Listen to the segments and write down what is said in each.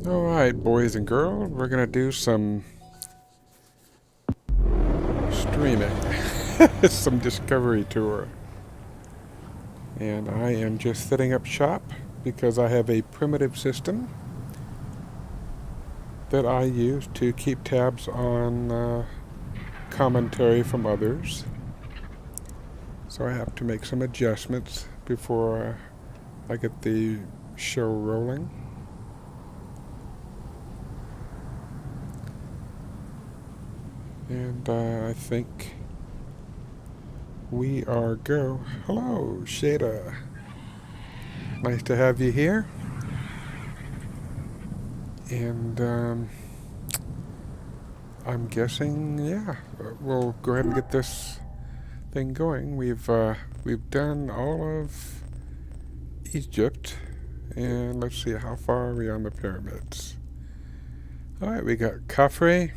Alright, boys and girls, we're gonna do some streaming. Some discovery tour. And I am just setting up shop because I have a primitive system that I use to keep tabs on commentary from others. So I have to make some adjustments before I get the show rolling. And I think we are go. Hello, Shada. Nice to have you here. And I'm guessing, yeah, we'll go ahead and get this thing going. We've done all of Egypt, and let's see how far are we on the pyramids. All right, we got Khafre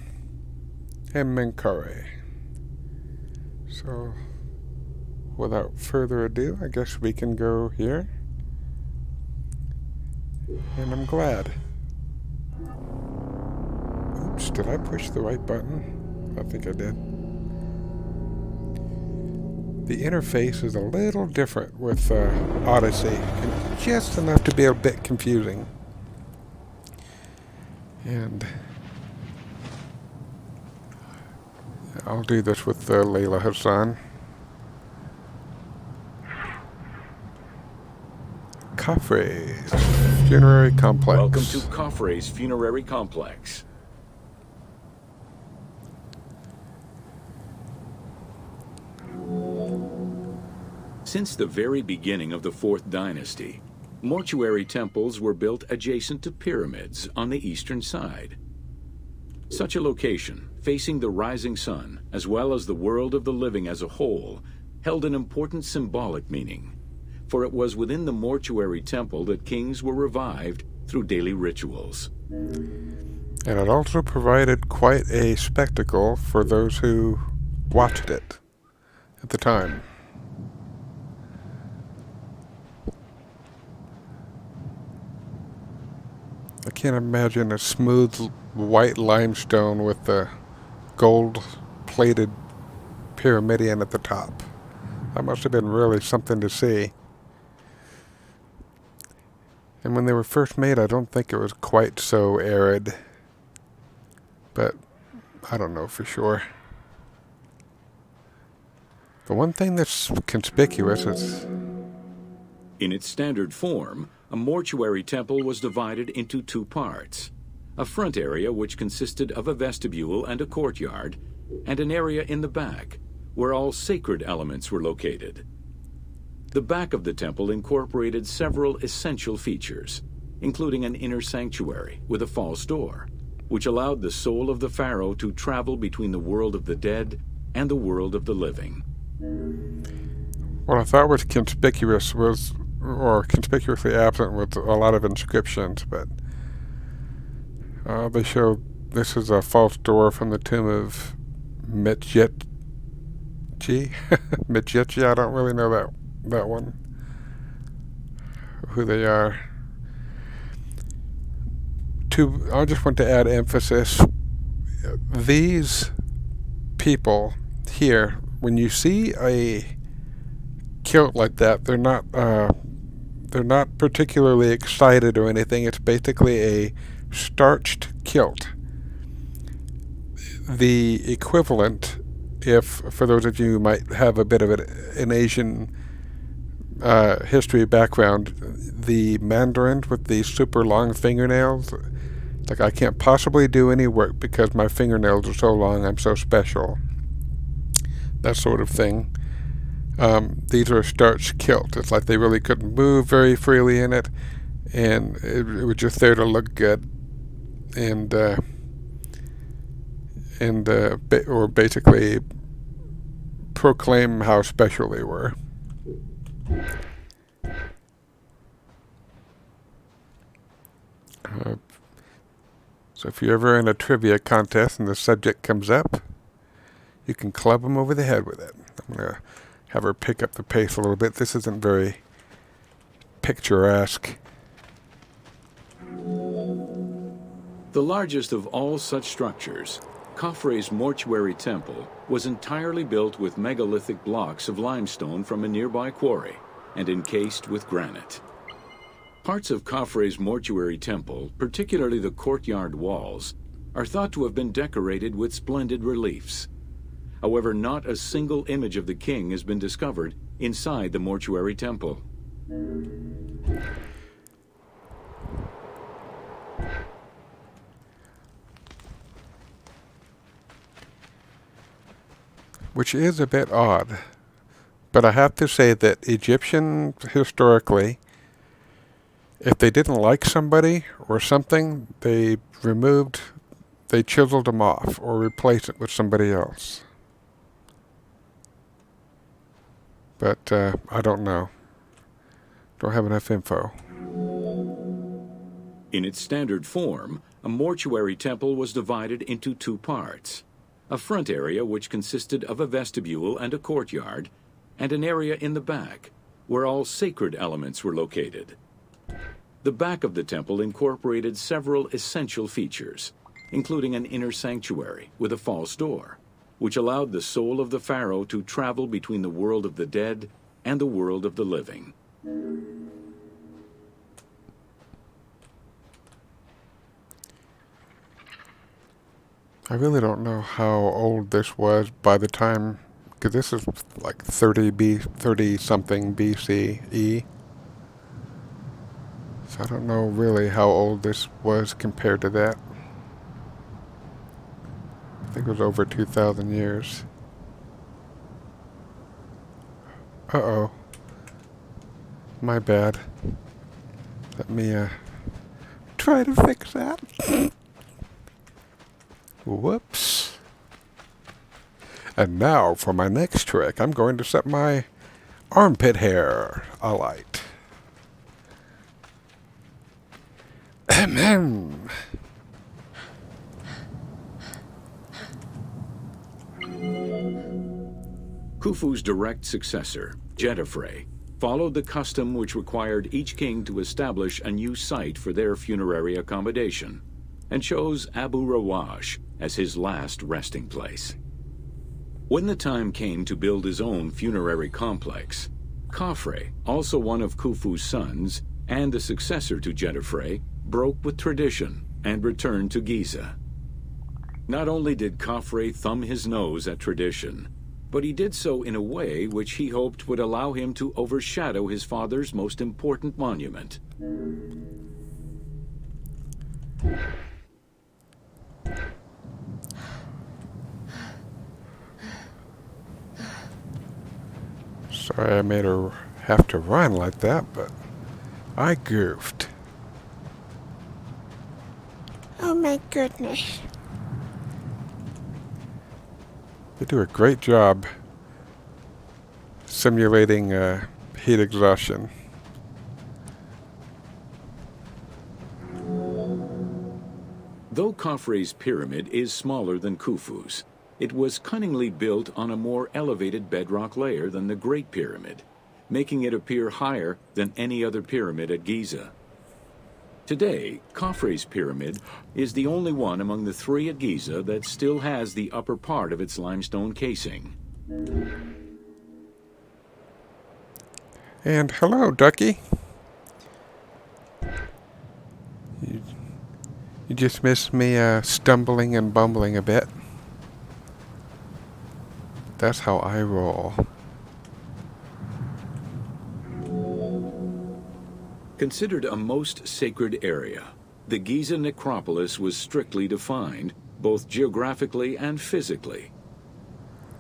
and Menkaure. So, without further ado, I guess we can go here. And I'm glad. Oops, did I push the right button? I think I did. The interface is a little different with Odyssey, and just enough to be a bit confusing. And I'll do this with Layla Hassan. Khafre's Funerary Complex. Welcome to Khafre's Funerary Complex. Since the very beginning of the 4th dynasty, mortuary temples were built adjacent to pyramids on the eastern side. Such a location, facing the rising sun, as well as the world of the living as a whole, held an important symbolic meaning, for it was within the mortuary temple that kings were revived through daily rituals. And it also provided quite a spectacle for those who watched it at the time. I can't imagine a smooth white limestone with the gold-plated pyramidion at the top. That must have been really something to see. And when they were first made, I don't think it was quite so arid. But I don't know for sure. The one thing that's conspicuous is... In its standard form, a mortuary temple was divided into 2 parts. A front area which consisted of a vestibule and a courtyard, and an area in the back, where all sacred elements were located. The back of the temple incorporated several essential features, including an inner sanctuary with a false door, which allowed the soul of the pharaoh to travel between the world of the dead and the world of the living. What I thought was conspicuous was, or conspicuously absent, was a lot of inscriptions, but they show this is a false door from the tomb of Metjetji. Metjetji, I don't really know that one, who they are. I just want to add emphasis. These people here, when you see a kilt like that, they're not particularly excited or anything. It's basically a starched kilt. The equivalent, if for those of you who might have a bit of an Asian history background, the mandarins with the super long fingernails, like I can't possibly do any work because my fingernails are so long, I'm so special. That sort of thing. These are a starched kilt. It's like they really couldn't move very freely in it, and it was just there to look good, or basically proclaim how special they were. So if you're ever in a trivia contest and the subject comes up, you can club them over the head with it. I'm going to have her pick up the pace a little bit. This isn't very picturesque. The largest of all such structures, Khafre's mortuary temple was entirely built with megalithic blocks of limestone from a nearby quarry and encased with granite. Parts of Khafre's mortuary temple, particularly the courtyard walls, are thought to have been decorated with splendid reliefs. However, not a single image of the king has been discovered inside the mortuary temple. Which is a bit odd. But I have to say that Egyptians, historically, if they didn't like somebody or something, they chiseled them off or replaced it with somebody else. But I don't know. Don't have enough info. In its standard form, a mortuary temple was divided into two parts. A front area which consisted of a vestibule and a courtyard, and an area in the back, where all sacred elements were located. The back of the temple incorporated several essential features, including an inner sanctuary with a false door, which allowed the soul of the pharaoh to travel between the world of the dead and the world of the living. I really don't know how old this was by the time, because this is like 30 something BCE. So I don't know really how old this was compared to that. I think it was over 2,000 years. Uh-oh. My bad. Let me try to fix that. Whoops. And now for my next trick, I'm going to set my armpit hair alight. Ahem. Khufu's direct successor, Jedefre, followed the custom which required each king to establish a new site for their funerary accommodation, and chose Abu Rawash as his last resting place. When the time came to build his own funerary complex, Khafre, also one of Khufu's sons and the successor to Jedefre, broke with tradition and returned to Giza. Not only did Khafre thumb his nose at tradition, but he did so in a way which he hoped would allow him to overshadow his father's most important monument. Sorry I made her have to run like that, but I goofed. Oh my goodness. They do a great job simulating heat exhaustion. Though Khafre's pyramid is smaller than Khufu's, it was cunningly built on a more elevated bedrock layer than the Great Pyramid, making it appear higher than any other pyramid at Giza. Today, Khafre's pyramid is the only one among the three at Giza that still has the upper part of its limestone casing. And hello, Ducky. You just missed me stumbling and bumbling a bit. That's how I roll. Considered a most sacred area, the Giza necropolis was strictly defined, both geographically and physically.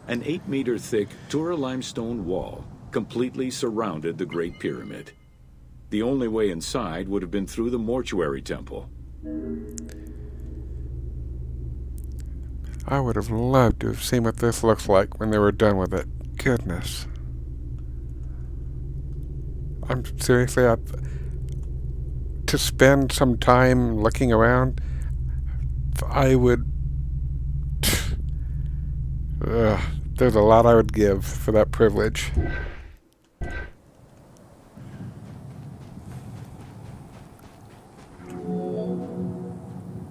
An 8-meter thick Tura limestone wall completely surrounded the Great Pyramid. The only way inside would have been through the mortuary temple. I would have loved to have seen what this looks like when they were done with it. Goodness. I'm seriously to spend some time looking around, I would... there's a lot I would give for that privilege.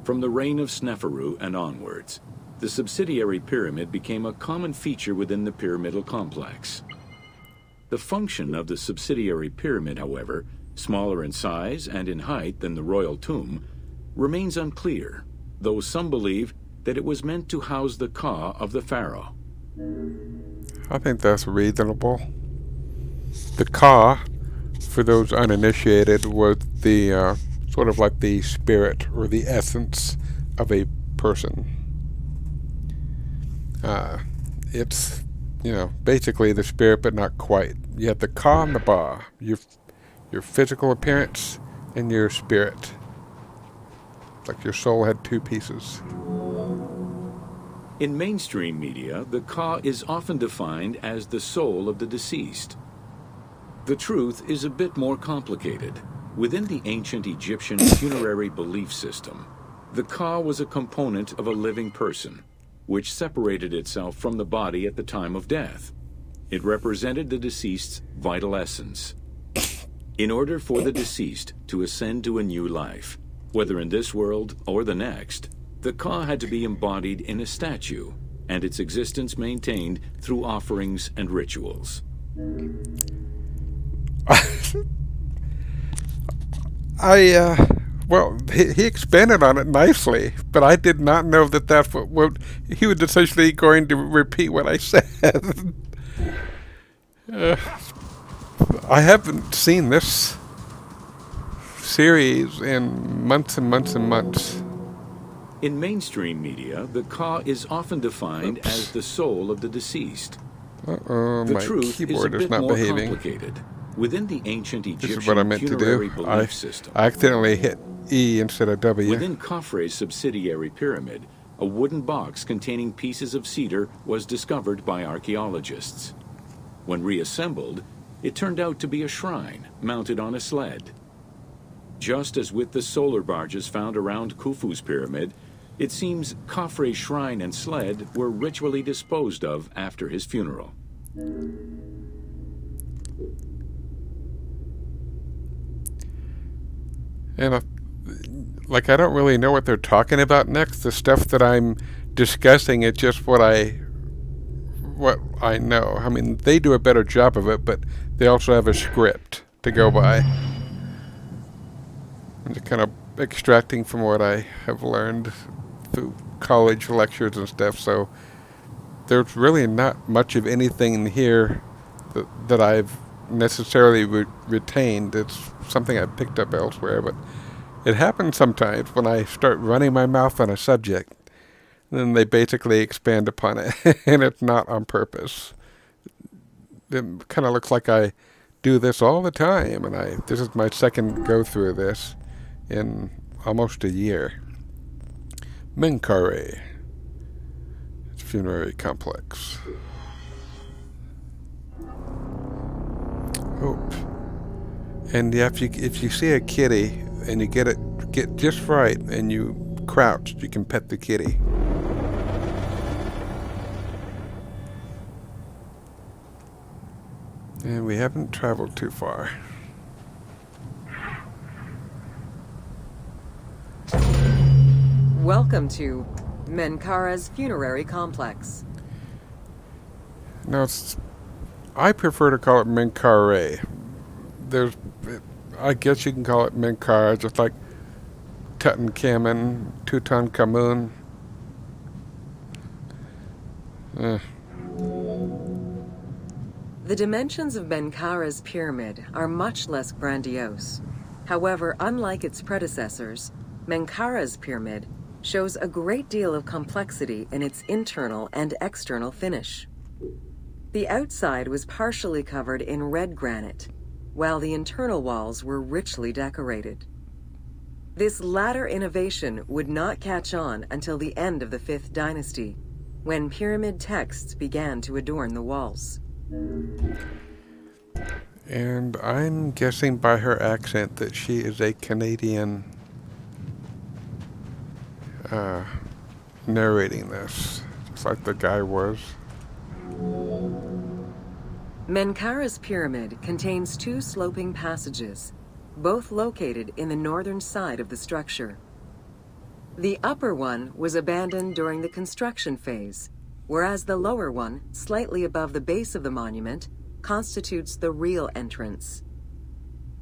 From the reign of Sneferu and onwards, the subsidiary pyramid became a common feature within the pyramidal complex. The function of the subsidiary pyramid, however, smaller in size and in height than the royal tomb, remains unclear, though some believe that it was meant to house the ka of the pharaoh. I think that's reasonable. The ka, for those uninitiated, was the sort of like the spirit or the essence of a person. It's, basically the spirit, but not quite. You have the ka and the ba, your physical appearance and your spirit. It's like your soul had two pieces. In mainstream media, the ka is often defined as the soul of the deceased. The truth is a bit more complicated. Within the ancient Egyptian funerary belief system, the ka was a component of a living person, which separated itself from the body at the time of death. It represented the deceased's vital essence. In order for the deceased to ascend to a new life, whether in this world or the next, the ka had to be embodied in a statue, and its existence maintained through offerings and rituals. He expanded on it nicely, but I did not know that that's what he was essentially going to repeat what I said. I haven't seen this series in months and months and months. In mainstream media, the ka is often defined as the soul of the deceased. The My truth keyboard is a is bit not more behaving. complicated. Within the ancient This is what I Egyptian meant to funerary do. belief system, I accidentally hit E instead of W. within Khafre's subsidiary pyramid, a wooden box containing pieces of cedar was discovered by archaeologists. When reassembled, it turned out to be a shrine mounted on a sled. Just as with the solar barges found around Khufu's pyramid, it seems Khafre's shrine and sled were ritually disposed of after his funeral. And I don't really know what they're talking about next. The stuff that I'm discussing is just what I know. I mean, they do a better job of it, but they also have a script to go by. I'm just kind of extracting from what I have learned through college lectures and stuff. So there's really not much of anything here that I've necessarily retained. It's something I picked up elsewhere, but it happens sometimes when I start running my mouth on a subject, then they basically expand upon it, and it's not on purpose. It kind of looks like I do this all the time, and this is my second go through this in almost a year. Menkaure. It's a funerary complex. Oh. And yeah, if you see a kitty and you get just right and you crouch, you can pet the kitty. And we haven't traveled too far. Welcome to Menkaure's funerary complex. No, I prefer to call it Menkaure. I guess you can call it Menkaure, just like Tutankhamun. The dimensions of Menkaure's pyramid are much less grandiose. However, unlike its predecessors, Menkaure's pyramid shows a great deal of complexity in its internal and external finish. The outside was partially covered in red granite, while the internal walls were richly decorated. This latter innovation would not catch on until the end of the 5th dynasty, when pyramid texts began to adorn the walls. And I'm guessing by her accent that she is a Canadian narrating this, just like the guy was. Menkaure's pyramid contains 2 sloping passages, both located in the northern side of the structure. The upper one was abandoned during the construction phase, whereas the lower one, slightly above the base of the monument, constitutes the real entrance.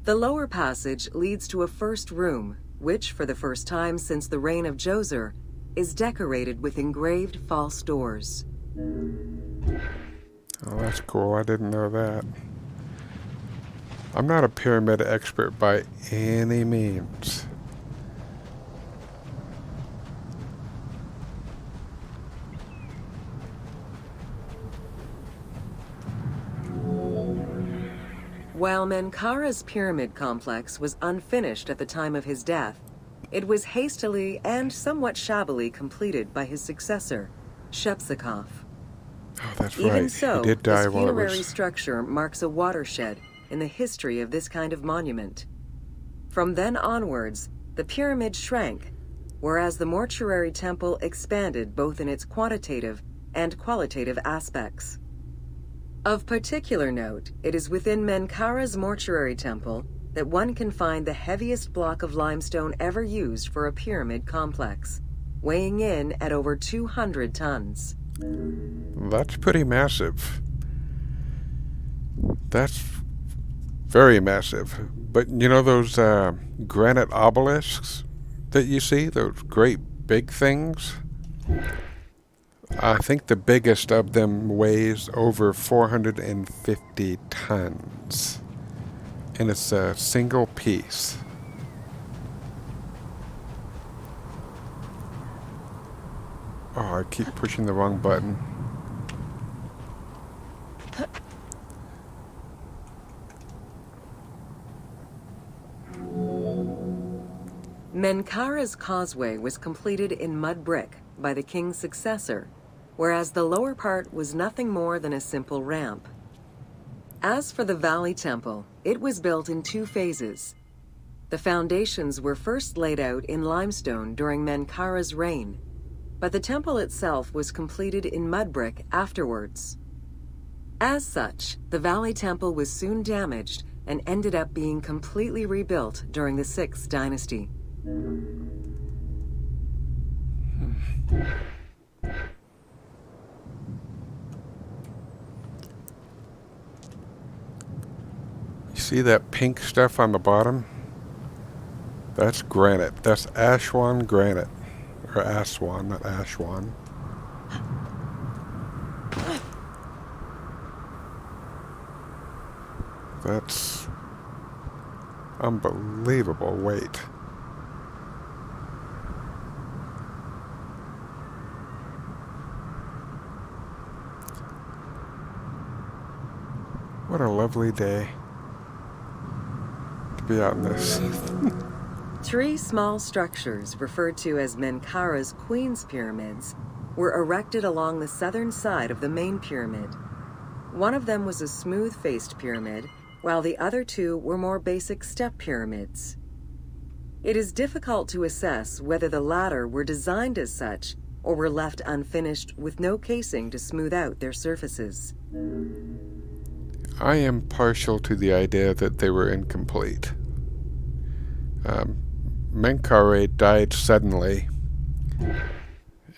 The lower passage leads to a first room, which, for the first time since the reign of Djoser, is decorated with engraved false doors. Oh, that's cool. I didn't know that. I'm not a pyramid expert by any means. While Menkaura's pyramid complex was unfinished at the time of his death, it was hastily and somewhat shabbily completed by his successor, Shepseskaf. Oh, that's Even right. so, He did this die while it funerary was... structure marks a watershed in the history of this kind of monument. From then onwards, the pyramid shrank, whereas the mortuary temple expanded both in its quantitative and qualitative aspects. Of particular note, it is within Menkaura's mortuary temple that one can find the heaviest block of limestone ever used for a pyramid complex, weighing in at over 200 tons. That's pretty massive. That's very massive. But you know those granite obelisks that you see? Those great big things? I think the biggest of them weighs over 450 tons. And it's a single piece. Oh, I keep pushing the wrong button. Menkaura's causeway was completed in mud brick by the king's successor, whereas the lower part was nothing more than a simple ramp. As for the Valley Temple, it was built in 2 phases. The foundations were first laid out in limestone during Menkaura's reign, but the temple itself was completed in mud brick afterwards. As such, the Valley Temple was soon damaged and ended up being completely rebuilt during the 6th dynasty. You see that pink stuff on the bottom? That's granite. That's Aswan granite. Or Aswan, not Ashwan. That's unbelievable weight. What a lovely day to be out in this. 3 small structures, referred to as Menkaura's Queen's Pyramids, were erected along the southern side of the main pyramid. One of them was a smooth-faced pyramid, while the other 2 were more basic step pyramids. It is difficult to assess whether the latter were designed as such or were left unfinished with no casing to smooth out their surfaces. I am partial to the idea that they were incomplete. Menkaure died suddenly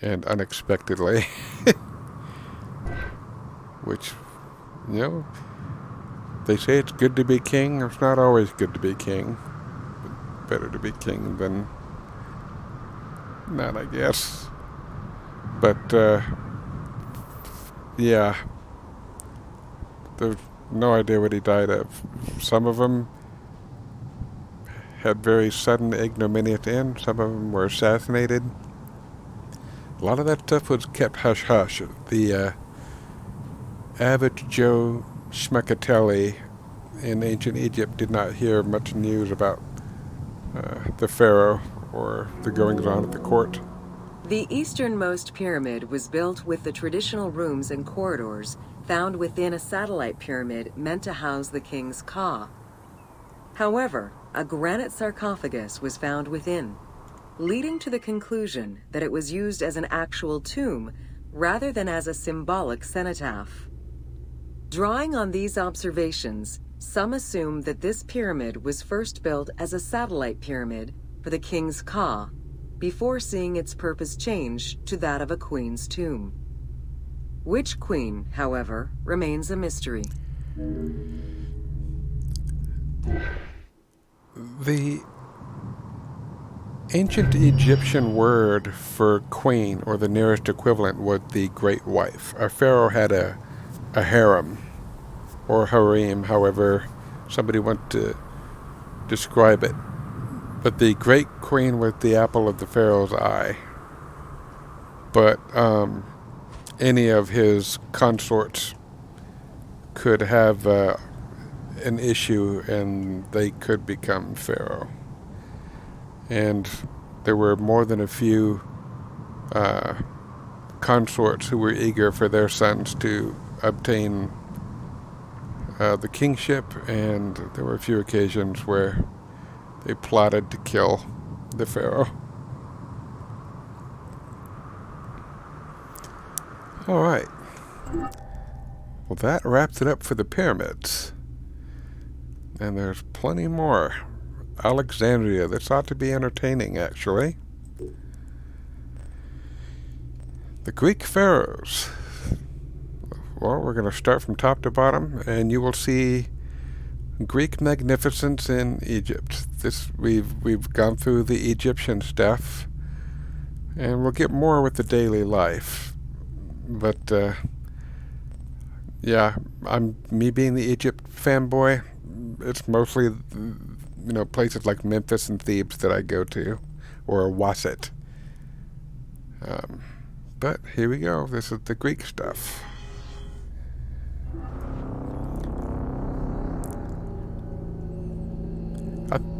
and unexpectedly, which, you know, they say it's good to be king. It's not always good to be king. But better to be king than not, I guess. But, yeah, there's no idea what he died of. Some of them had very sudden ignominious end. Some of them were assassinated. A lot of that stuff was kept hush-hush. The average Joe Schmeckatelli in ancient Egypt did not hear much news about the pharaoh or the goings-on at the court. The easternmost pyramid was built with the traditional rooms and corridors found within a satellite pyramid meant to house the king's ka. However, a granite sarcophagus was found within, leading to the conclusion that it was used as an actual tomb rather than as a symbolic cenotaph. Drawing on these observations, some assume that this pyramid was first built as a satellite pyramid for the king's ka, before seeing its purpose change to that of a queen's tomb. Which queen, however, remains a mystery. The ancient Egyptian word for queen, or the nearest equivalent, was the great wife. A pharaoh had a harem, or harem, however somebody wants to describe it. But the great queen was the apple of the pharaoh's eye. But any of his consorts could have an issue and they could become pharaoh. And there were more than a few consorts who were eager for their sons to obtain the kingship, and there were a few occasions where they plotted to kill the pharaoh. All right. Well, that wraps it up for the pyramids. And there's plenty more. Alexandria. This ought to be entertaining, actually. The Greek pharaohs. Well, we're going to start from top to bottom, and you will see Greek magnificence in Egypt. We've gone through the Egyptian stuff, and we'll get more with the daily life. But yeah, me being the Egypt fanboy. It's mostly places like Memphis and Thebes that I go to, or Wasset. But here we go. This is the Greek stuff.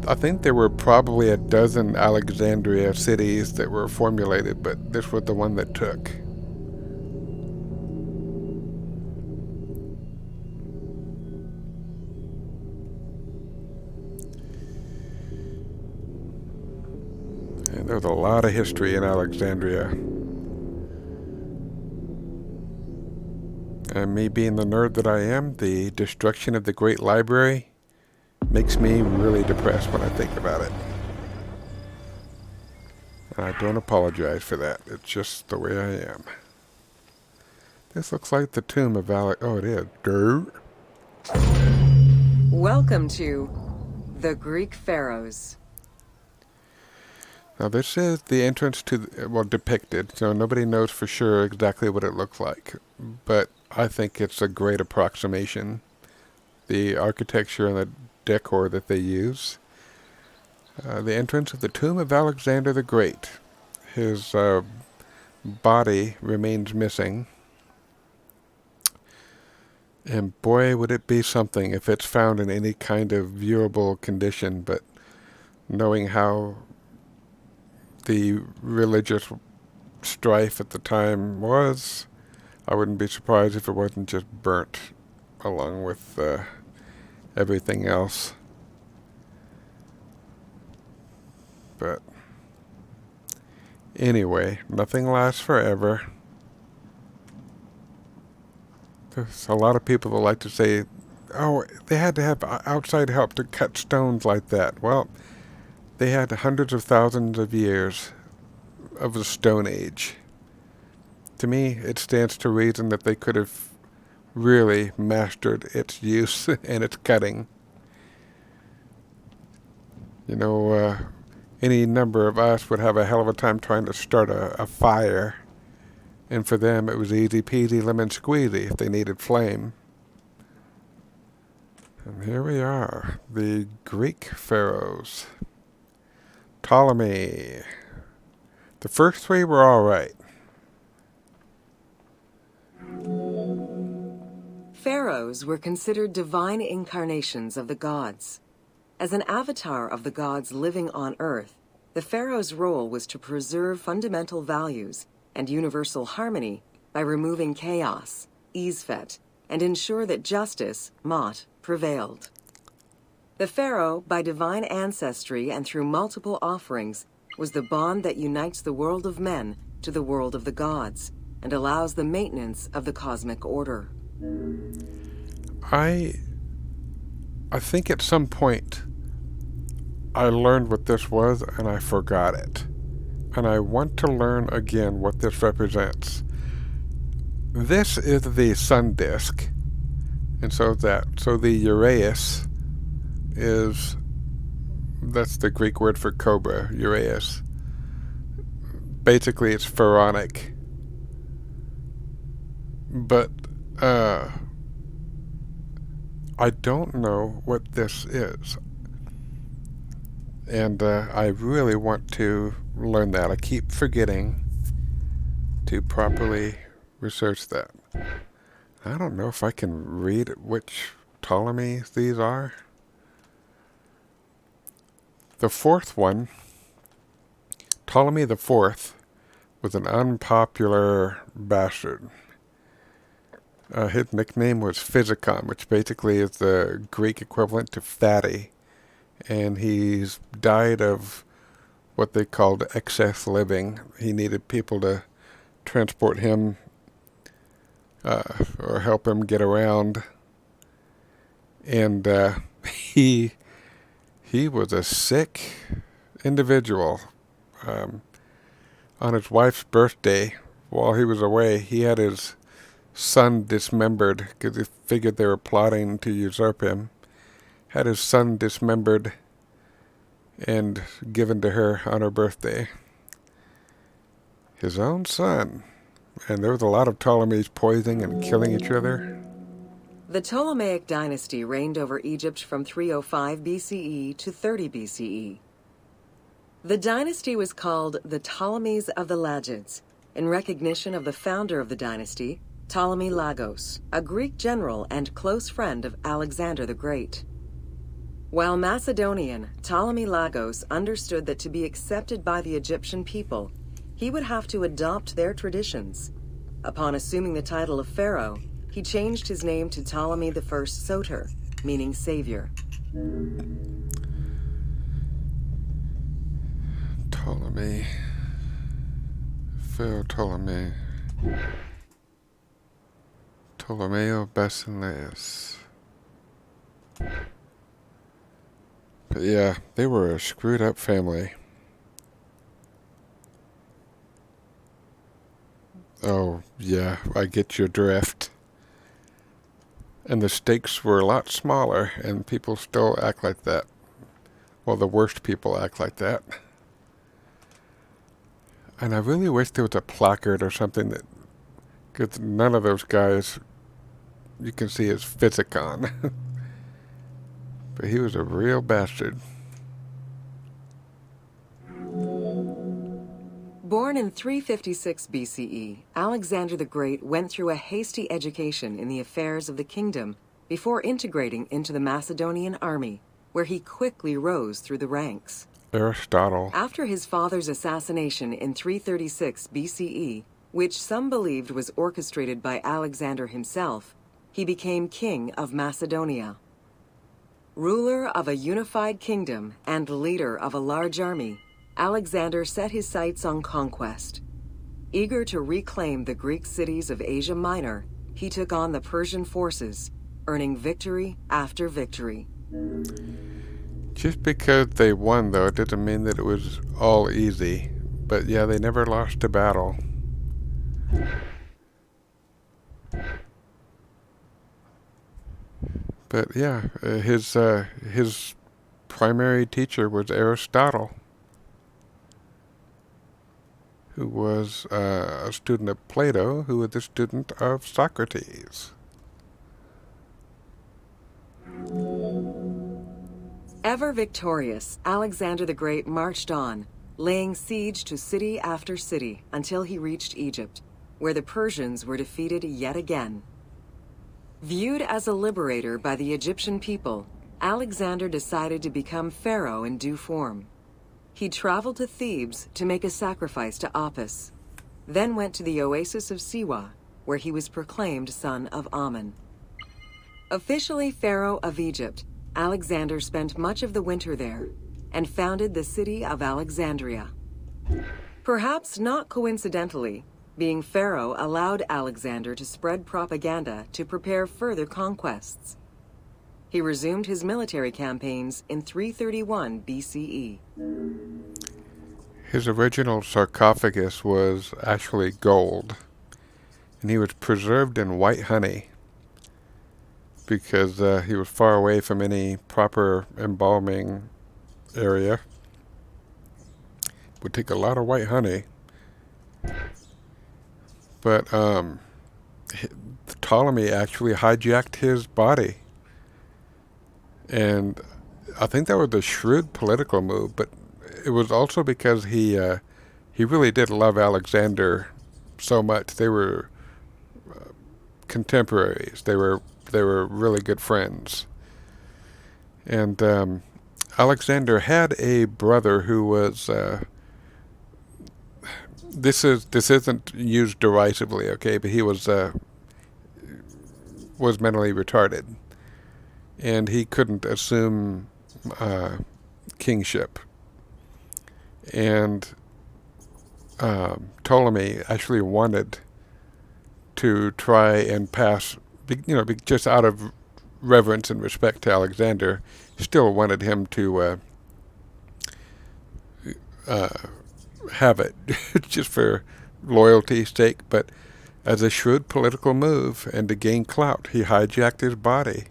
I think there were probably a dozen Alexandria cities that were formulated, but this was the one that took. And there's a lot of history in Alexandria. And me being the nerd that I am, the destruction of the Great Library makes me really depressed when I think about it. And I don't apologize for that. It's just the way I am. This looks like the tomb of Alex. Oh, it is. Dirt. Welcome to the Greek pharaohs. Now this is the entrance to, depicted, so nobody knows for sure exactly what it looks like. But I think it's a great approximation. The architecture and the decor that they use. The entrance of the tomb of Alexander the Great. His body remains missing. And boy, would it be something if it's found in any kind of viewable condition, but knowing how the religious strife at the time was, I wouldn't be surprised if it wasn't just burnt along with everything else. But anyway, nothing lasts forever. There's a lot of people that like to say, oh, they had to have outside help to cut stones like that. Well, they had hundreds of thousands of years of the Stone Age. To me, it stands to reason that they could have really mastered its use and its cutting. Any number of us would have a hell of a time trying to start a fire. And for them, it was easy peasy lemon squeezy if they needed flame. And here we are, the Greek pharaohs. Ptolemy. The first three were all right. Pharaohs were considered divine incarnations of the gods. As an avatar of the gods living on Earth, the pharaoh's role was to preserve fundamental values and universal harmony by removing chaos, Izfet, and ensure that justice, Mot, prevailed. The pharaoh, by divine ancestry and through multiple offerings, was the bond that unites the world of men to the world of the gods and allows the maintenance of the cosmic order. I think at some point I learned what this was and I forgot it. and I want to learn again what this represents. This is the sun disk, and so the Uraeus is, that's the Greek word for cobra, Uraeus. Basically, it's pharaonic. But I don't know what this is. And I really want to learn that. I keep forgetting to properly research that. I don't know if I can read which Ptolemy these are. The fourth one, Ptolemy the Fourth, was an unpopular bastard. His nickname was Physicon, which basically is the Greek equivalent to fatty. And he's died of what they called excess living. He needed people to transport him or help him get around. And he was a sick individual. On his wife's birthday, while he was away, he had his son dismembered because he figured they were plotting to usurp him. Had his son dismembered and given to her on her birthday. His own son. And there was a lot of Ptolemies poisoning and killing each other. The Ptolemaic dynasty reigned over Egypt from 305 BCE to 30 BCE. The dynasty was called the Ptolemies of the Lagids, in recognition of the founder of the dynasty, Ptolemy Lagos, a Greek general and close friend of Alexander the Great. While Macedonian, Ptolemy Lagos understood that to be accepted by the Egyptian people, he would have to adopt their traditions. Upon assuming the title of pharaoh, he changed his name to Ptolemy I Soter, meaning savior. Ptolemy. Pharaoh Ptolemy. Ptolomeo Basileus. But yeah, they were a screwed up family. Oh, yeah, I get your drift. And the stakes were a lot smaller, and people still act like that. Well, the worst people act like that. And I really wish there was a placard or something that, because none of those guys you can see as Physicon. But he was a real bastard. Born in 356 BCE, Alexander the Great went through a hasty education in the affairs of the kingdom before integrating into the Macedonian army, where he quickly rose through the ranks. Aristotle. After his father's assassination in 336 BCE, which some believed was orchestrated by Alexander himself, he became king of Macedonia. Ruler of a unified kingdom and leader of a large army, Alexander set his sights on conquest. Eager to reclaim the Greek cities of Asia Minor, he took on the Persian forces, earning victory after victory. Just because they won, though, it doesn't mean that it was all easy. But yeah, they never lost a battle. But yeah, his primary teacher was Aristotle, who was a student of Plato, who was a student of Socrates. Ever victorious, Alexander the Great marched on, laying siege to city after city until he reached Egypt, where the Persians were defeated yet again. Viewed as a liberator by the Egyptian people, Alexander decided to become pharaoh in due form. He traveled to Thebes to make a sacrifice to Apis, then went to the oasis of Siwa, where he was proclaimed son of Amun. Officially pharaoh of Egypt, Alexander spent much of the winter there and founded the city of Alexandria. Perhaps not coincidentally, being pharaoh allowed Alexander to spread propaganda to prepare further conquests. He resumed his military campaigns in 331 BCE. His original sarcophagus was actually gold, and he was preserved in white honey because he was far away from any proper embalming area. Would take a lot of white honey, but Ptolemy actually hijacked his body, and I think that was a shrewd political move. But it was also because he really did love Alexander so much. They were contemporaries. They were really good friends, and Alexander had a brother who was. This isn't used derisively, okay? But he was mentally retarded, and he couldn't assume kingship. And Ptolemy actually wanted to try and pass, just out of reverence and respect to Alexander, still wanted him to have it just for loyalty's sake. But as a shrewd political move and to gain clout, he hijacked his body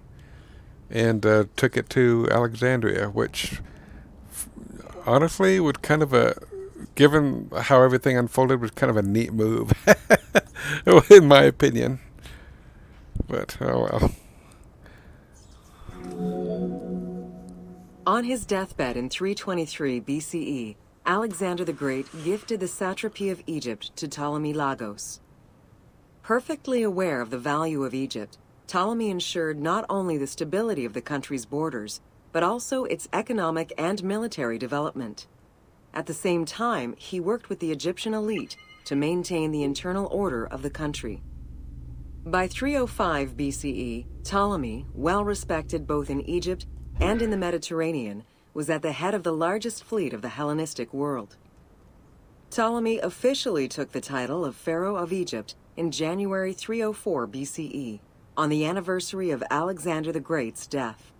and took it to Alexandria, which honestly was kind of given how everything unfolded, was kind of a neat move, in my opinion. But, oh well. On his deathbed in 323 BCE, Alexander the Great gifted the satrapy of Egypt to Ptolemy Lagos. Perfectly aware of the value of Egypt, Ptolemy ensured not only the stability of the country's borders, but also its economic and military development. At the same time, he worked with the Egyptian elite to maintain the internal order of the country. By 305 BCE, Ptolemy, well respected both in Egypt and in the Mediterranean, was at the head of the largest fleet of the Hellenistic world. Ptolemy officially took the title of Pharaoh of Egypt in January 304 BCE, on the anniversary of Alexander the Great's death.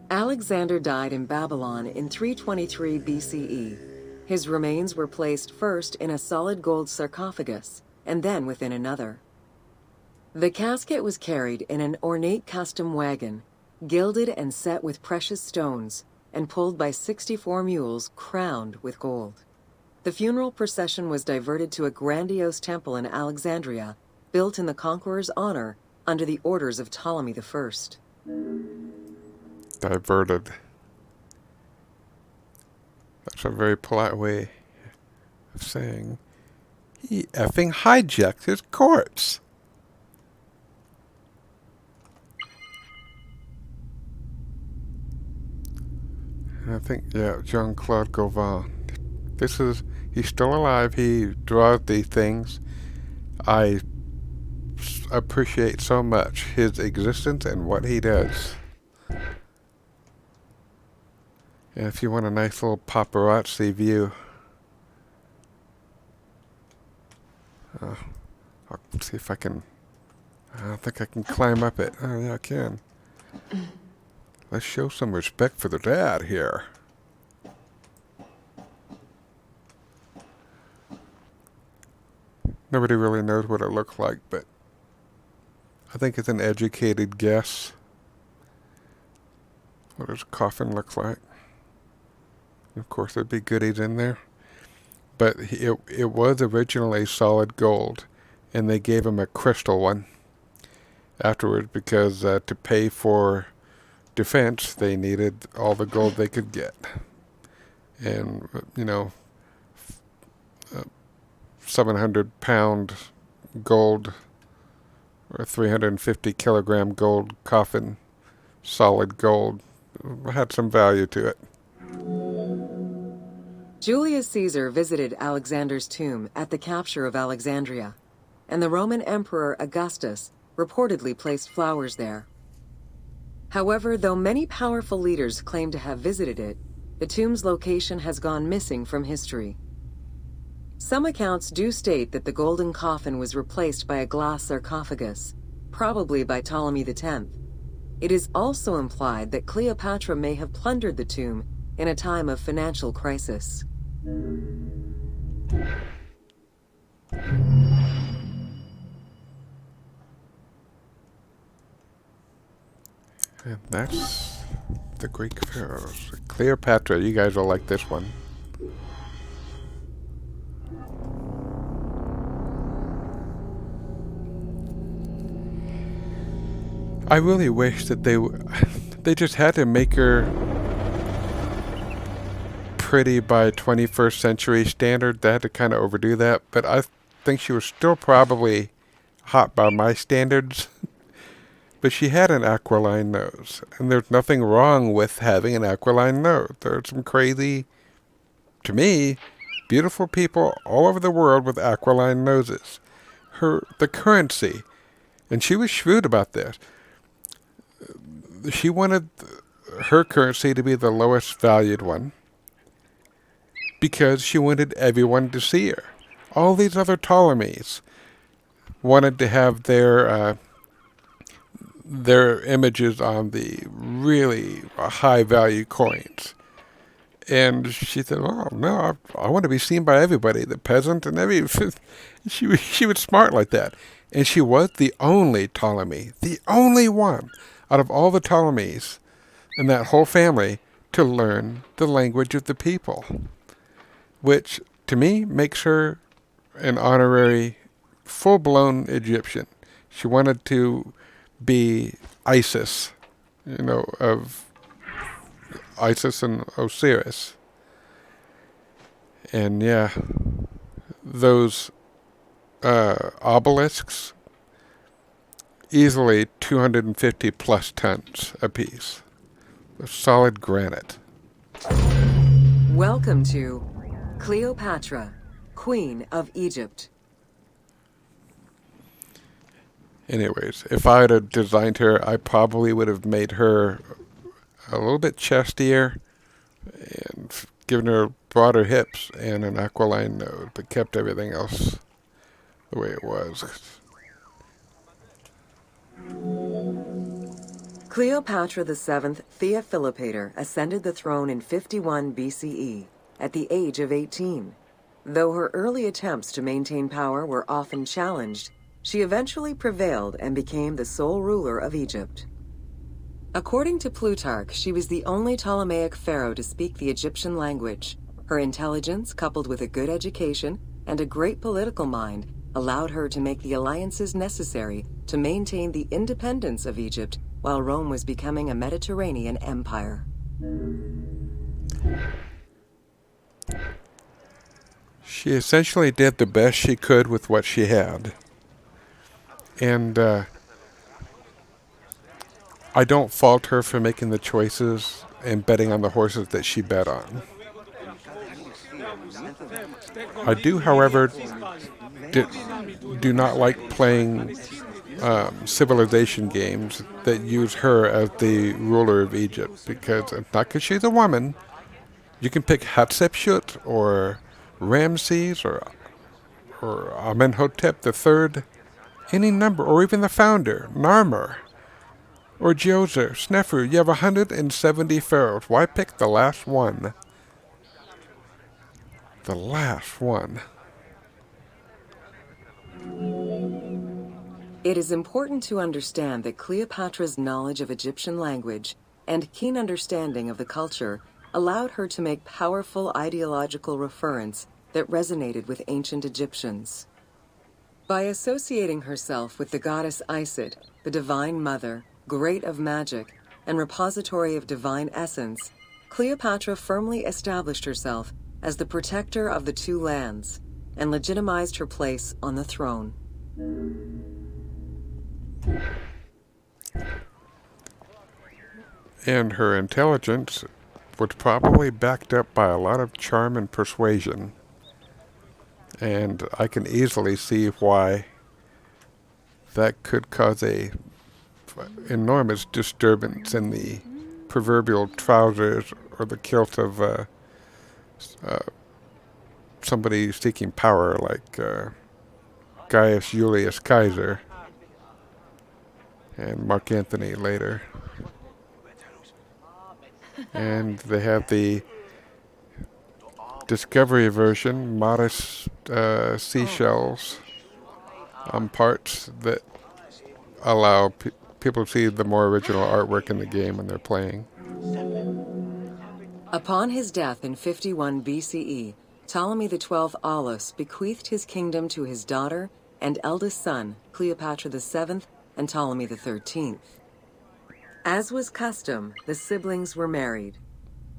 Alexander died in Babylon in 323 BCE. His remains were placed first in a solid gold sarcophagus, and then within another. The casket was carried in an ornate custom wagon, gilded and set with precious stones, and pulled by 64 mules crowned with gold. The funeral procession was diverted to a grandiose temple in Alexandria, built in the conqueror's honor under the orders of Ptolemy I. Diverted. That's a very polite way of saying he effing hijacked his corpse. And I think, yeah, Jean-Claude Gauvin. He's still alive. He draws these things. I appreciate so much his existence and what he does. And if you want a nice little paparazzi view, I'll see if I can. I don't think I can climb up it. Oh, yeah, I can. Let's show some respect for the dad here. Nobody really knows what it looked like, but I think it's an educated guess. What does a coffin look like? Of course, there'd be goodies in there. But it was originally solid gold, and they gave him a crystal one afterwards because to pay for defense, they needed all the gold they could get. And, 700-pound gold or 350-kilogram gold coffin, solid gold, had some value to it. Julius Caesar visited Alexander's tomb at the capture of Alexandria, and the Roman Emperor Augustus reportedly placed flowers there. However, though many powerful leaders claim to have visited it, the tomb's location has gone missing from history. Some accounts do state that the golden coffin was replaced by a glass sarcophagus, probably by Ptolemy X. It is also implied that Cleopatra may have plundered the tomb in a time of financial crisis. And that's the Greek pharaohs. Cleopatra, you guys will like this one. I really wish that they just had to make her pretty by 21st century standard. They had to kind of overdo that, but I think she was still probably hot by my standards. But she had an aquiline nose, and there's nothing wrong with having an aquiline nose. There are some crazy, to me, beautiful people all over the world with aquiline noses. The currency, and she was shrewd about this. She wanted her currency to be the lowest valued one because she wanted everyone to see her. All these other Ptolemies wanted to have their images on the really high value coins. And she said, "Oh no, I want to be seen by everybody, the peasant and every." She was smart like that, and she was the only Ptolemy, the only one out of all the Ptolemies and that whole family to learn the language of the people, which to me makes her an honorary, full-blown Egyptian. She wanted to be Isis, of Isis and Osiris. And yeah, those obelisks, easily 250 plus tons apiece. Solid granite. Welcome to Cleopatra, Queen of Egypt. Anyways, if I had designed her, I probably would have made her a little bit chestier and given her broader hips and an aquiline nose, but kept everything else the way it was. Cleopatra VII Theophilopator ascended the throne in 51 BCE at the age of 18. Though her early attempts to maintain power were often challenged, she eventually prevailed and became the sole ruler of Egypt. According to Plutarch, she was the only Ptolemaic pharaoh to speak the Egyptian language. Her intelligence, coupled with a good education and a great political mind, allowed her to make the alliances necessary to maintain the independence of Egypt while Rome was becoming a Mediterranean empire. She essentially did the best she could with what she had. And I don't fault her for making the choices and betting on the horses that she bet on. I do, however, do not like playing civilization games that use her as the ruler of Egypt, because not because she's a woman. You can pick Hatshepsut or Ramses or Amenhotep III, any number, or even the founder, Narmer, or Djoser, Snefru. You have 170 pharaohs. Why pick the last one? The last one. It is important to understand that Cleopatra's knowledge of Egyptian language and keen understanding of the culture allowed her to make powerful ideological referents that resonated with ancient Egyptians. By associating herself with the goddess Isis, the divine mother, great of magic, and repository of divine essence, Cleopatra firmly established herself as the protector of the two lands and legitimized her place on the throne. And her intelligence was probably backed up by a lot of charm and persuasion. And I can easily see why that could cause a enormous disturbance in the proverbial trousers or the kilt of somebody seeking power like Gaius Julius Caesar and Mark Antony later. And they have the Discovery version, modest seashells on parts that allow people to see the more original artwork in the game when they're playing. Upon his death in 51 BCE, Ptolemy XII Aulus bequeathed his kingdom to his daughter and eldest son, Cleopatra VII and Ptolemy XIII. As was custom, the siblings were married.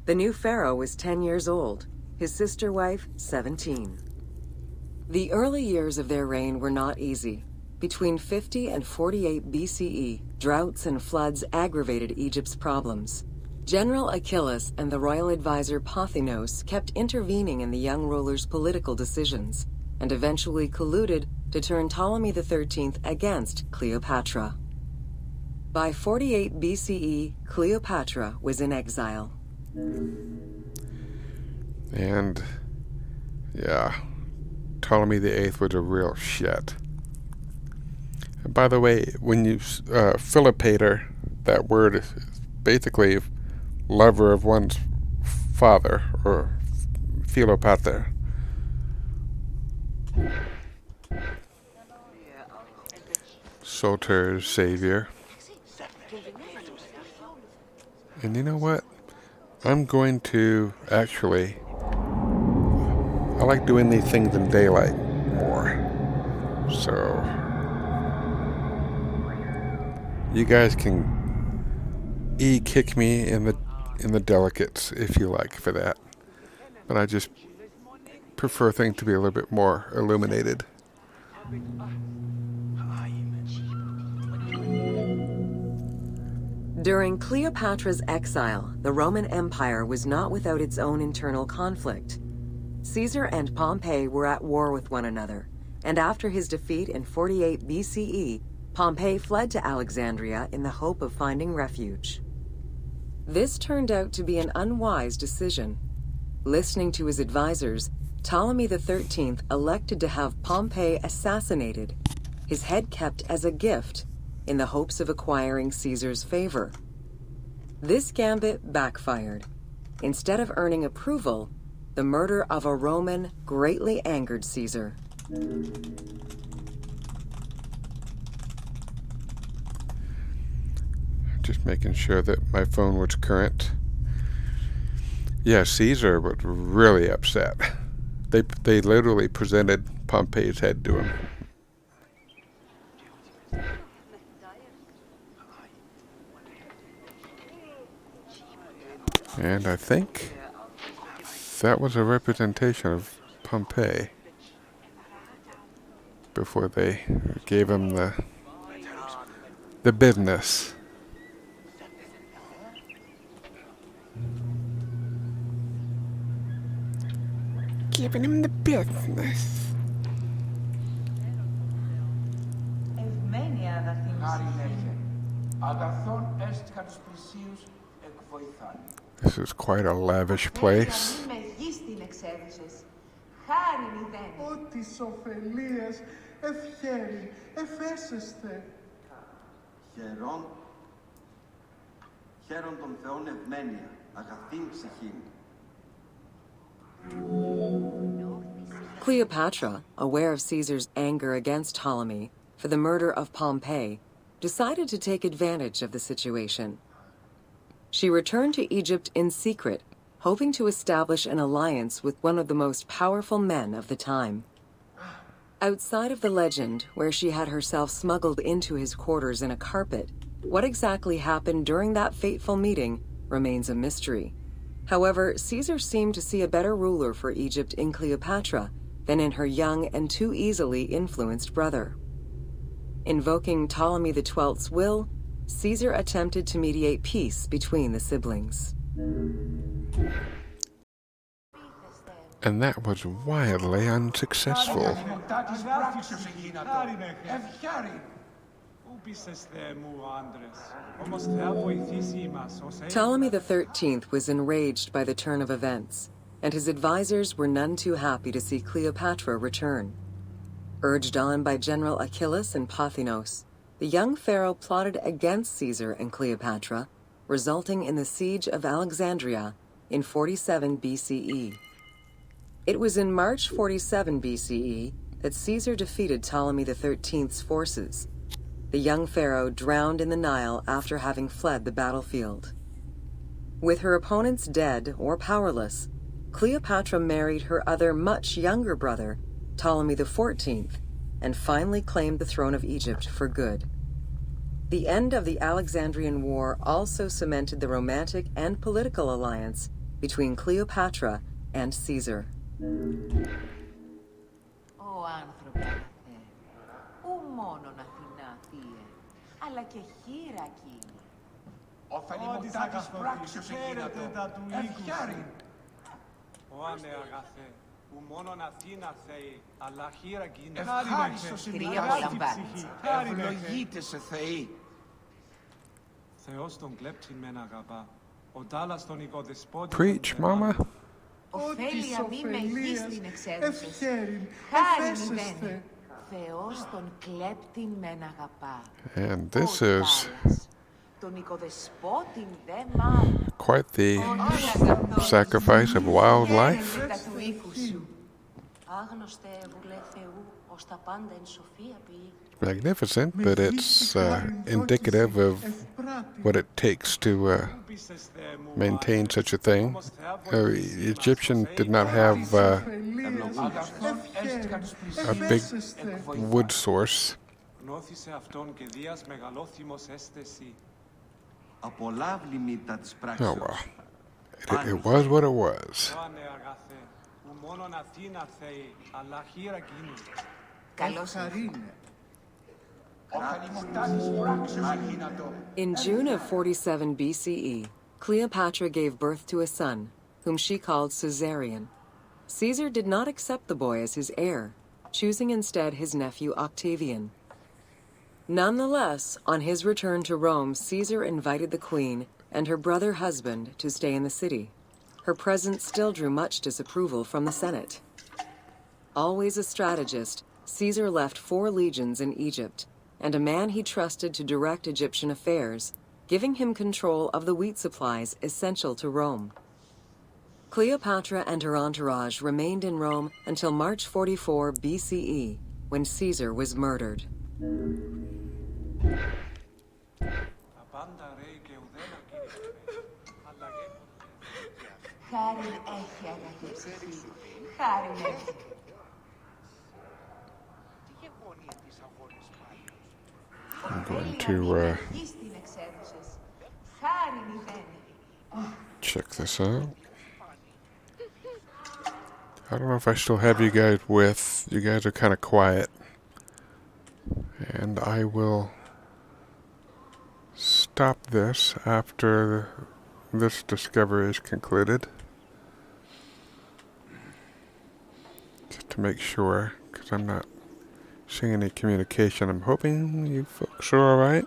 The new pharaoh was 10 years old, his sister wife 17. The early years of their reign were not easy. Between 50 and 48 BCE, droughts and floods aggravated Egypt's problems. General Achillas and the royal advisor Pothinos kept intervening in the young ruler's political decisions, and eventually colluded to turn Ptolemy XIII against Cleopatra. By 48 BCE, Cleopatra was in exile. And, yeah, Ptolemy VIII was a real shit. And by the way, when you Philopater, that word is basically lover of one's father, or Philopater. Soter's savior. And you know what? I'm going to actually... I like doing these things in daylight more. So... you guys can kick me in the delicates if you like for that. But I just prefer things to be a little bit more illuminated. During Cleopatra's exile, the Roman Empire was not without its own internal conflict. Caesar and Pompey were at war with one another, and after his defeat in 48 BCE, Pompey fled to Alexandria in the hope of finding refuge. This turned out to be an unwise decision. Listening to his advisors, Ptolemy XIII elected to have Pompey assassinated, his head kept as a gift, in the hopes of acquiring Caesar's favor. This gambit backfired. Instead of earning approval, the murder of a Roman greatly angered Caesar. Just making sure that my phone was current. Yeah, Caesar was really upset. They literally presented Pompey's head to him. And I think that was a representation of Pompey before they gave him the business. Giving him the business. This is quite a lavish place. Χαίρον των Θεών ευμένεια, αγαθήν ψυχήν. Cleopatra, aware of Caesar's anger against Ptolemy for the murder of Pompey, decided to take advantage of the situation. She returned to Egypt in secret, hoping to establish an alliance with one of the most powerful men of the time. Outside of the legend, where she had herself smuggled into his quarters in a carpet, what exactly happened during that fateful meeting remains a mystery. However, Caesar seemed to see a better ruler for Egypt in Cleopatra than in her young and too easily influenced brother. Invoking Ptolemy XII's will, Caesar attempted to mediate peace between the siblings. And that was wildly unsuccessful. Ptolemy XIII was enraged by the turn of events. and his advisors were none too happy to see Cleopatra return. Urged on by General Achillas and Pothinos, the young pharaoh plotted against Caesar and Cleopatra, resulting in the siege of Alexandria in 47 BCE. It was in March 47 BCE that Caesar defeated Ptolemy XIII's forces. The young pharaoh drowned in the Nile after having fled the battlefield. With her opponents dead or powerless, Cleopatra married her other much younger brother, Ptolemy XIV, and finally claimed the throne of Egypt for good. The end of the Alexandrian War also cemented the romantic and political alliance between Cleopatra and Caesar. Ο άνθρωπο ου μόνον Αθηνά θύε, αλλά και χείρα εκείνη. Ωφελημοτά της πράξης εκείνατο, ευχιάρη. Ωανε αγαθέ, ου μόνον Αθήνα θέει, αλλά χείρα εκείνη. Ευχάριστος η μεγάλη ψυχή, ευλογείτε σε Θεή. Θεός τον κλέπτην μεν αγαπά, ο Τάλλας τον οικοδεσπότη. Preach, Mama. Ωφέλεια μη μεγείς την εξέδωσες, χάριν ιδένει. Θεός τον κλέπτην μεν αγαπά. And this is Τον οικοδεσπότην δε μάλλον. quite the sacrifice of wildlife. Άγνωστε βουλέ Θεού, ως τα πάντα εν σοφία ποιή. Magnificent, but it's indicative of what it takes to maintain such a thing. Egyptian did not have a big wood source. Γνώθησε αυτόν και δίας μεγαλόθυμος έστεση. Απολαύλημη τα της Oh πράξεως. well. It was what it was. Ωάνε αγαθέ, ου μόνον Αθήνα θέει, αλλά χείρα εκείνη. Καλώς In June of 47 BCE, Cleopatra gave birth to a son, whom she called Caesarion. Caesar did not accept the boy as his heir, choosing instead his nephew Octavian. Nonetheless, on his return to Rome, Caesar invited the queen and her brother husband to stay in the city. Her presence still drew much disapproval from the Senate. Always a strategist, Caesar left 4 legions in Egypt, and a man he trusted to direct Egyptian affairs, giving him control of the wheat supplies essential to Rome. Cleopatra and her entourage remained in Rome until March 44 BCE, when Caesar was murdered. Χάριν έχει αγαθή ψυχή, χάριν έχει. I'm going to check this out. I don't know if I still have you guys with. You guys are kind of quiet. And I will stop this after this discovery is concluded. Just to make sure, because I'm not seeing any communication. I'm hoping you folks are all right.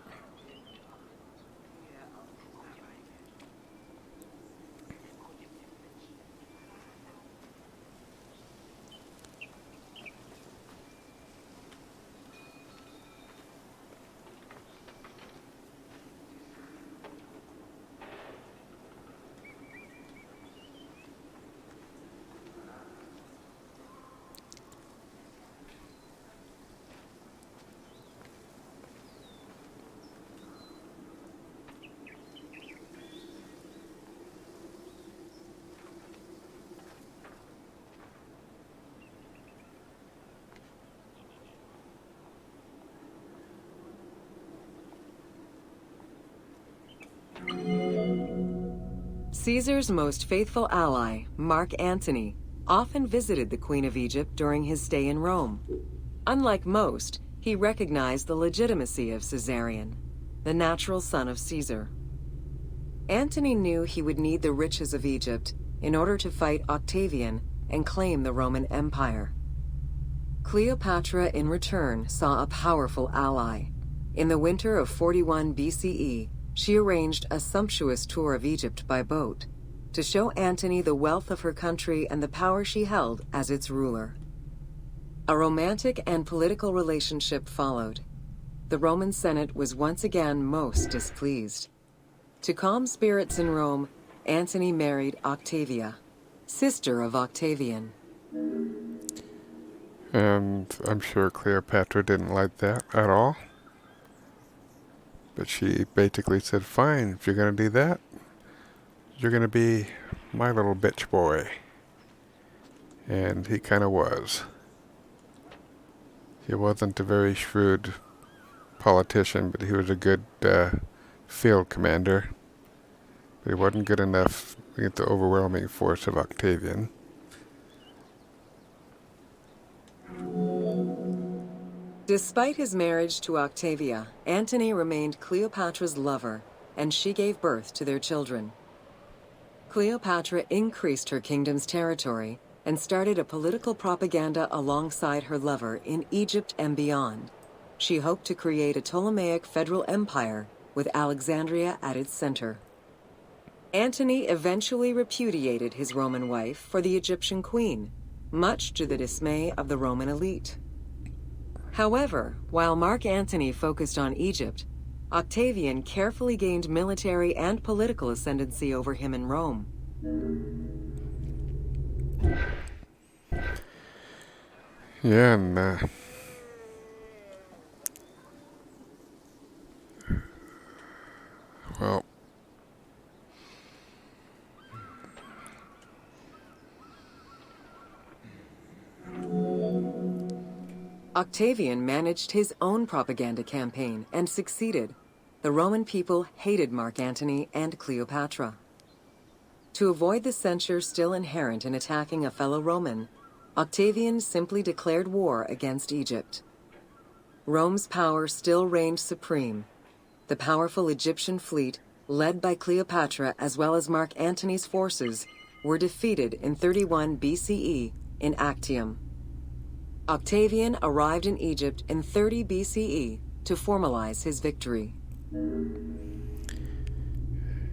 Caesar's most faithful ally, Mark Antony, often visited the Queen of Egypt during his stay in Rome. Unlike most, he recognized the legitimacy of Caesarion, the natural son of Caesar. Antony knew he would need the riches of Egypt in order to fight Octavian and claim the Roman Empire. Cleopatra, in return, saw a powerful ally. In the winter of 41 BCE, she arranged a sumptuous tour of Egypt by boat, to show Antony the wealth of her country and the power she held as its ruler. A romantic and political relationship followed. The Roman Senate was once again most displeased. To calm spirits in Rome, Antony married Octavia, sister of Octavian. And I'm sure Cleopatra didn't like that at all. But she basically said, fine, if you're going to do that, you're going to be my little bitch boy. And he kind of was. He wasn't a very shrewd politician, but he was a good field commander. But he wasn't good enough against the overwhelming force of Octavian. Despite his marriage to Octavia, Antony remained Cleopatra's lover, and she gave birth to their children. Cleopatra increased her kingdom's territory and started a political propaganda alongside her lover in Egypt and beyond. She hoped to create a Ptolemaic federal empire with Alexandria at its center. Antony eventually repudiated his Roman wife for the Egyptian queen, much to the dismay of the Roman elite. However, while Mark Antony focused on Egypt, Octavian carefully gained military and political ascendancy over him in Rome. Yeah, and well, Octavian managed his own propaganda campaign and succeeded. The Roman people hated Mark Antony and Cleopatra. To avoid the censure still inherent in attacking a fellow Roman, Octavian simply declared war against Egypt. Rome's power still reigned supreme. The powerful Egyptian fleet, led by Cleopatra as well as Mark Antony's forces, were defeated in 31 BCE in Actium. Octavian arrived in Egypt in 30 BCE to formalize his victory.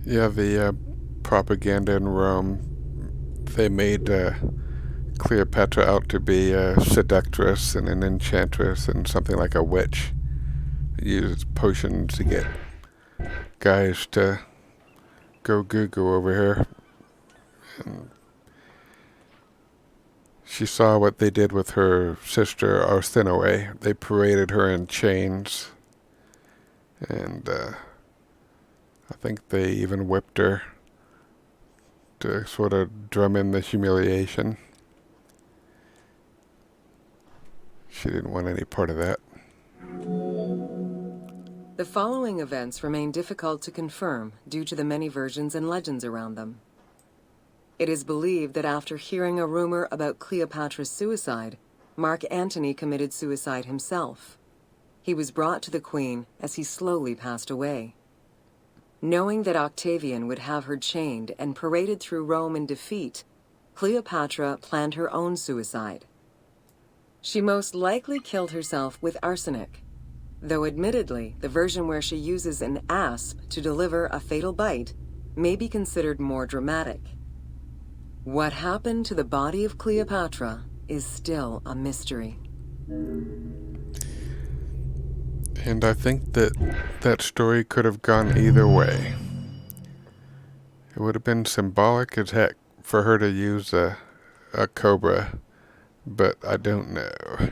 yeah, the propaganda in Rome, they made Cleopatra out to be a seductress and an enchantress and something like a witch. Used potions to get guys to go goo-goo over here. And she saw what they did with her sister Arsinoe. They paraded her in chains, and I think they even whipped her to sort of drum in the humiliation. She didn't want any part of that. The following events remain difficult to confirm due to the many versions and legends around them. It is believed that after hearing a rumor about Cleopatra's suicide, Mark Antony committed suicide himself. He was brought to the queen as he slowly passed away. Knowing that Octavian would have her chained and paraded through Rome in defeat, Cleopatra planned her own suicide. She most likely killed herself with arsenic, though admittedly the version where she uses an asp to deliver a fatal bite may be considered more dramatic. What happened to the body of Cleopatra is still a mystery. And I think that that story could have gone either way. It would have been symbolic as heck for her to use a cobra, but I don't know.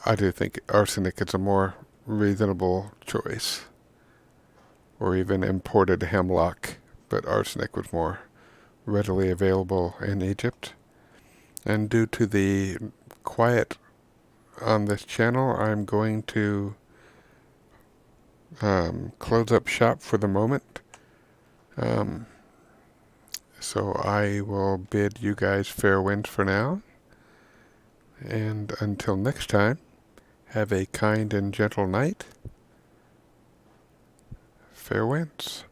I do think arsenic is a more reasonable choice. Or even imported hemlock, but arsenic was more readily available in Egypt. And due to the quiet on this channel, I'm going to close up shop for the moment. So I will bid you guys fair winds for now. And until next time, have a kind and gentle night. Fair winds.